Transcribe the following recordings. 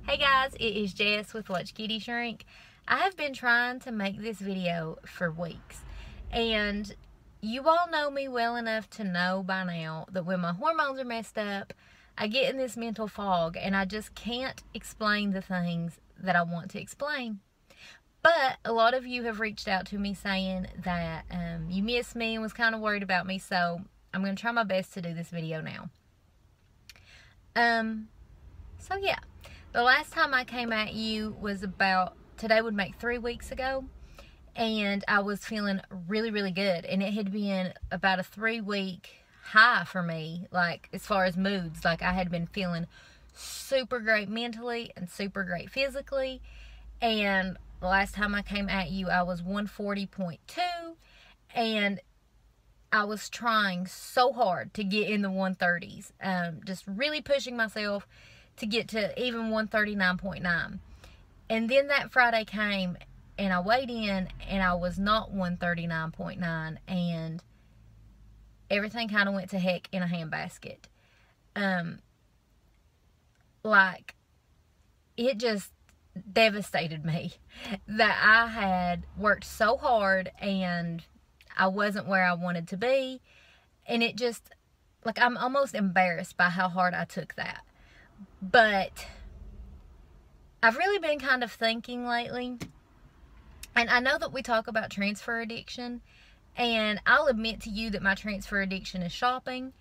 Hey guys, it is Jess with Watch Kitty Shrink. I have been trying to make this video for weeks, and you all know me well enough to know by now that when my hormones are messed up, I get in this mental fog and I just can't explain the things that I want to explain. But a lot of you have reached out to me saying that you missed me and was kind of worried about me, so I'm going to try my best to do this video now. So yeah. The last time I came at you was today would make 3 weeks ago, and I was feeling really, really good, and it had been about a 3-week high for me, like as far as moods. Like I had been feeling super great mentally and super great physically, and the last time I came at you I was 140.2, and I was trying so hard to get in the 130s, just really pushing myself to get to even 139.9. And then that Friday came and I weighed in and I was not 139.9, and everything kind of went to heck in a handbasket. Like it just devastated me that I had worked so hard and I wasn't where I wanted to be, and it just, like, I'm almost embarrassed by how hard I took that. But I've really been kind of thinking lately, and I know that we talk about transfer addiction, and I'll admit to you that my transfer addiction is shopping,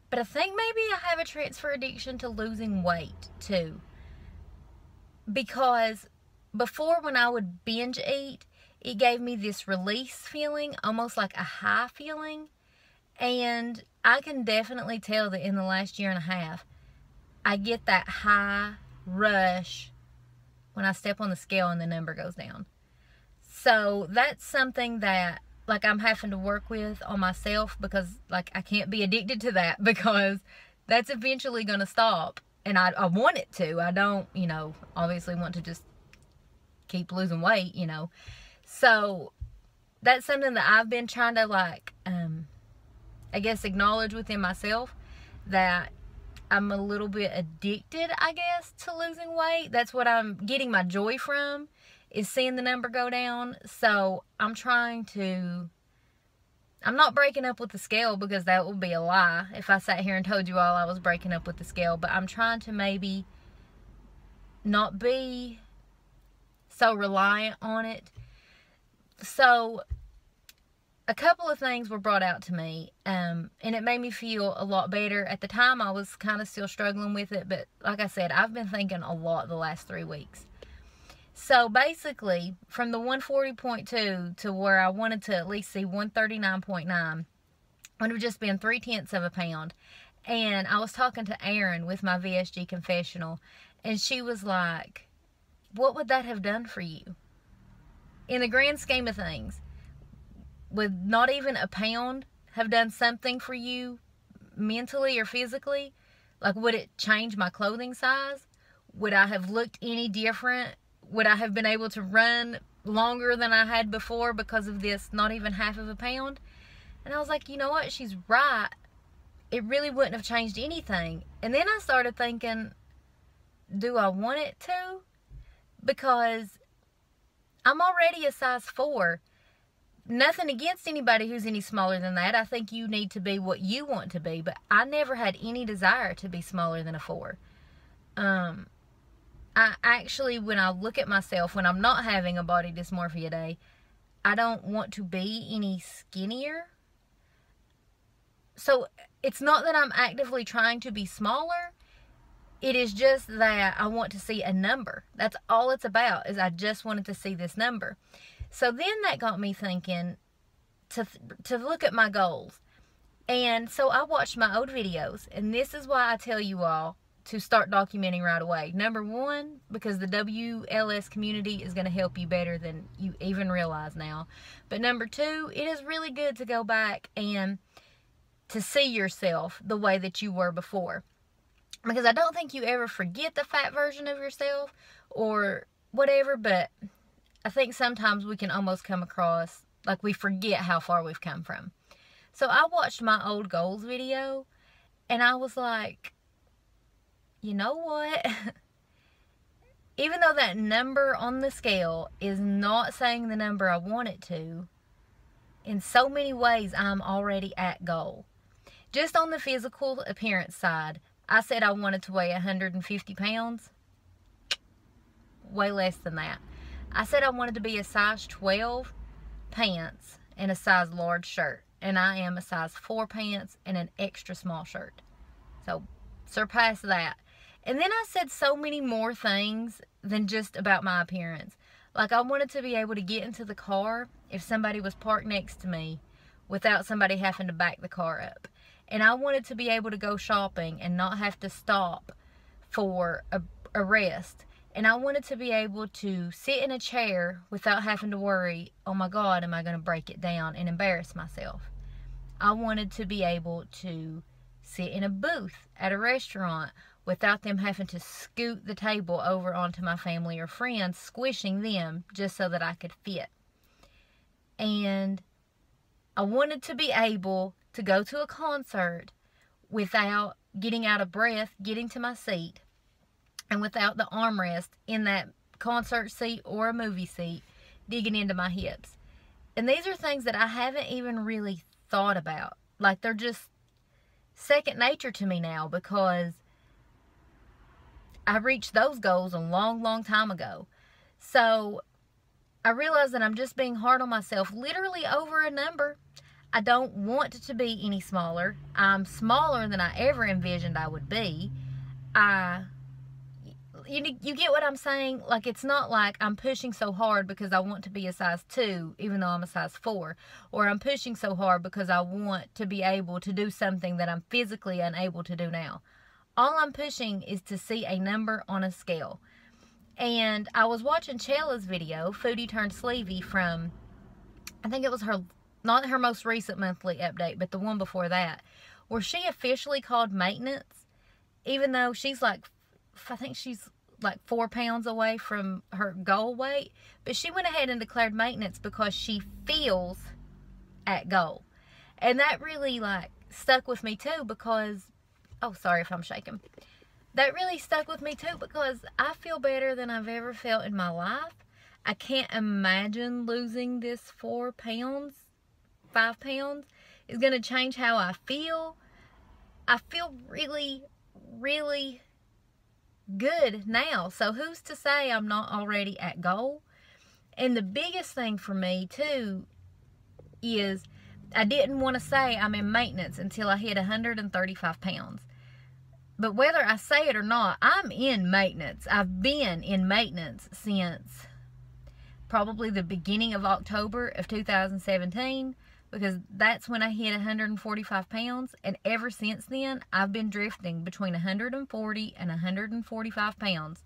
but I think maybe I have a transfer addiction to losing weight too. Because before, when I would binge eat, it gave me this release feeling, almost like a high feeling, and I can definitely tell that in the last year and a half, I get that high rush when I step on the scale and the number goes down. So that's something that, like, I'm having to work with on myself, because, like, I can't be addicted to that, because that's eventually going to stop. And I want it to. I don't, obviously want to just keep losing weight, So that's something that I've been trying to, like, I guess, acknowledge within myself, that I'm a little bit addicted, I guess, to losing weight. That's what I'm getting my joy from, is seeing the number go down. So I'm not breaking up with the scale, because that would be a lie if I sat here and told you all I was breaking up with the scale. But I'm trying to maybe not be so reliant on it. So a couple of things were brought out to me, and it made me feel a lot better. At the time, I was kind of still struggling with it, but like I said, I've been thinking a lot the last 3 weeks. So basically, from the 140.2 to where I wanted to at least see 139.9, would have just been 0.3 of a pound. And I was talking to Erin with my VSG confessional, and she was like, what would that have done for you? In the grand scheme of things, would not even a pound have done something for you mentally or physically? Like, would it change my clothing size? Would I have looked any different? Would I have been able to run longer than I had before because of this not even half of a pound? And I was like, you know what? She's right. It really wouldn't have changed anything. And then I started thinking, do I want it to? Because I'm already a size 4. Nothing against anybody who's any smaller than that. I think you need to be what you want to be, but I never had any desire to be smaller than a 4. I actually, when I look at myself, when I'm not having a body dysmorphia day, I don't want to be any skinnier. So it's not that I'm actively trying to be smaller. It is just that I want to see a number. That's all it's about, is I just wanted to see this number. So then that got me thinking to look at my goals. And so I watched my old videos, and this is why I tell you all to start documenting right away. Number one, because the WLS community is going to help you better than you even realize now. But number two, it is really good to go back and to see yourself the way that you were before. Because I don't think you ever forget the fat version of yourself or whatever, but I think sometimes we can almost come across like we forget how far we've come from. So I watched my old goals video, and I was like, you know what? even though that number on the scale is not saying the number I want it to, in so many ways, I'm already at goal. Just on the physical appearance side, I said I wanted to weigh 150 pounds. Way less than that. I said I wanted to be a size 12 pants and a size large shirt. And I am a size 4 pants and an extra small shirt. So, surpass that. And then I said so many more things than just about my appearance. Like, I wanted to be able to get into the car if somebody was parked next to me without somebody having to back the car up. And I wanted to be able to go shopping and not have to stop for a rest. And I wanted to be able to sit in a chair without having to worry, oh my God, am I going to break it down and embarrass myself? I wanted to be able to sit in a booth at a restaurant without them having to scoot the table over onto my family or friends, squishing them just so that I could fit. And I wanted to be able to go to a concert without getting out of breath, getting to my seat, and without the armrest in that concert seat or a movie seat digging into my hips. And these are things that I haven't even really thought about. Like, they're just second nature to me now, because I reached those goals a long, long time ago. So I realize that I'm just being hard on myself, literally over a number. I don't want to be any smaller. I'm smaller than I ever envisioned I would be. You get what I'm saying? Like, it's not like I'm pushing so hard because I want to be a size 2, even though I'm a size 4. Or I'm pushing so hard because I want to be able to do something that I'm physically unable to do now. All I'm pushing is to see a number on a scale. And I was watching Chella's video, Foodie Turned Sleevey, from, I think it was her, not her most recent monthly update, but the one before that, where she officially called maintenance, even though she's like, I think she's like 4 pounds away from her goal weight. But she went ahead and declared maintenance because she feels at goal. And that really, like, stuck with me too, because, oh, sorry if I'm shaking. That really stuck with me too, because I feel better than I've ever felt in my life. I can't imagine losing this 4 pounds, 5 pounds is going to change how I feel. I feel really, really good now. So who's to say I'm not already at goal? And the biggest thing for me too is I didn't want to say I'm in maintenance until I hit 135 pounds. But whether I say it or not, I'm in maintenance. I've been in maintenance since probably the beginning of October of 2017, because that's when I hit 145 pounds. And ever since then, I've been drifting between 140 and 145 pounds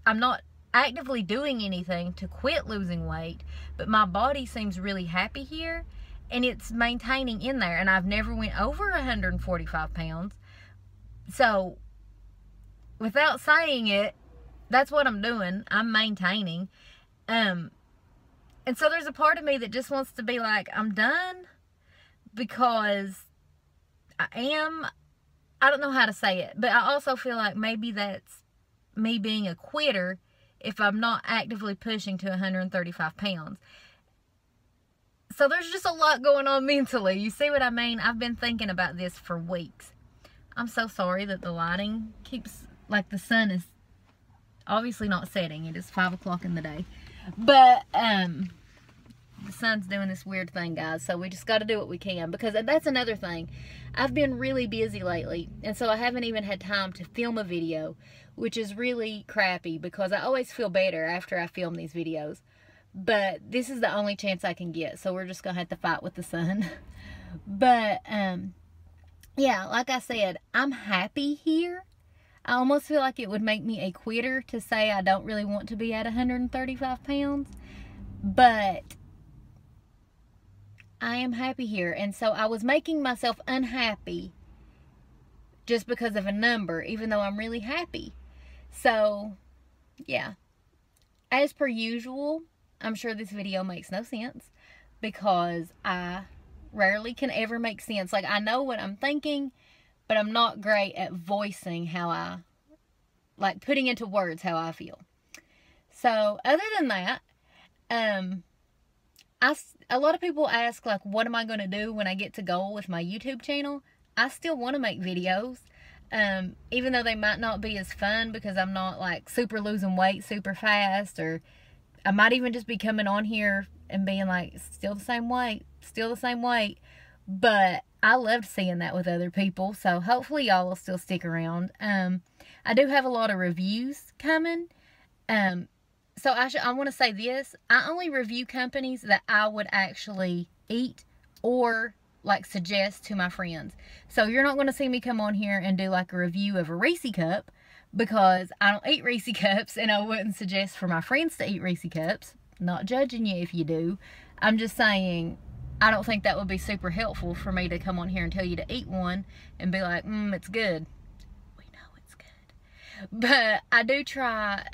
I'm not actively doing anything to quit losing weight, but my body seems really happy here, and it's maintaining in there. And I've never went over 145 pounds. So, without saying it, that's what I'm doing. I'm maintaining. And so there's a part of me that just wants to be like, I'm done, because I don't know how to say it, but I also feel like maybe that's me being a quitter if I'm not actively pushing to 135 pounds. So there's just a lot going on mentally. You see what I mean? I've been thinking about this for weeks. I'm so sorry that the lighting keeps, like, the sun is obviously not setting. It is 5 o'clock in the day. But, the sun's doing this weird thing, guys. So we just got to do what we can. Because that's another thing. I've been really busy lately. And so I haven't even had time to film a video. Which is really crappy, because I always feel better after I film these videos. But this is the only chance I can get. So we're just going to have to fight with the sun. But, yeah, like I said, I'm happy here. I almost feel like it would make me a quitter to say I don't really want to be at 135 pounds. But I am happy here. And so I was making myself unhappy just because of a number, even though I'm really happy. So, yeah. As per usual, I'm sure this video makes no sense, because I rarely can ever make sense. Like, I know what I'm thinking, but I'm not great at voicing how I like putting into words how I feel. So other than that, a lot of people ask, like, what am I going to do when I get to goal with my YouTube channel? I still want to make videos, even though they might not be as fun because I'm not like super losing weight super fast, or I might even just be coming on here and being like, still the same weight, but I loved seeing that with other people, so hopefully y'all will still stick around. I do have a lot of reviews coming, so I want to say this, I only review companies that I would actually eat or like suggest to my friends. So you're not going to see me come on here and do like a review of a Reese cup, because I don't eat Reese cups and I wouldn't suggest for my friends to eat Reese cups. Not judging you if you do. I'm just saying I don't think that would be super helpful for me to come on here and tell you to eat one and be like, it's good. We know it's good. But I do try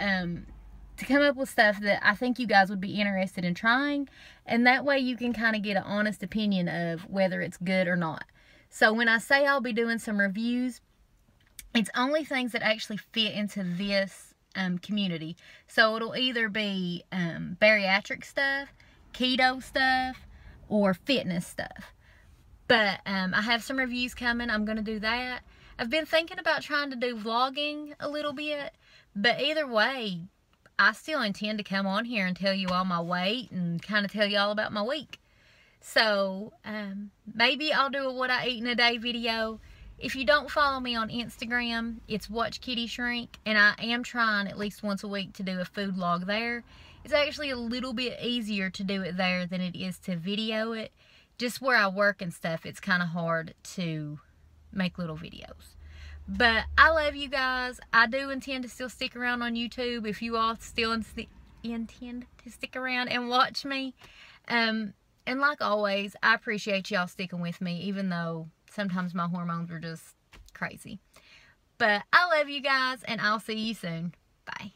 to come up with stuff that I think you guys would be interested in trying, and that way you can kind of get an honest opinion of whether it's good or not. So when I say I'll be doing some reviews, it's only things that actually fit into this community. So it'll either be bariatric stuff, keto stuff, or fitness stuff. But I have some reviews coming. I'm going to do that. I've been thinking about trying to do vlogging a little bit, but either way, I still intend to come on here and tell you all my weight and kind of tell you all about my week. So, maybe I'll do a what I eat in a day video. If you don't follow me on Instagram, it's Watch Kitty Shrink, and I am trying at least once a week to do a food log there. It's actually a little bit easier to do it there than it is to video it. Just where I work and stuff, it's kind of hard to make little videos. But I love you guys. I do intend to still stick around on YouTube if you all still intend to stick around and watch me. And like always, I appreciate y'all sticking with me, even though sometimes my hormones are just crazy. But I love you guys, and I'll see you soon. Bye.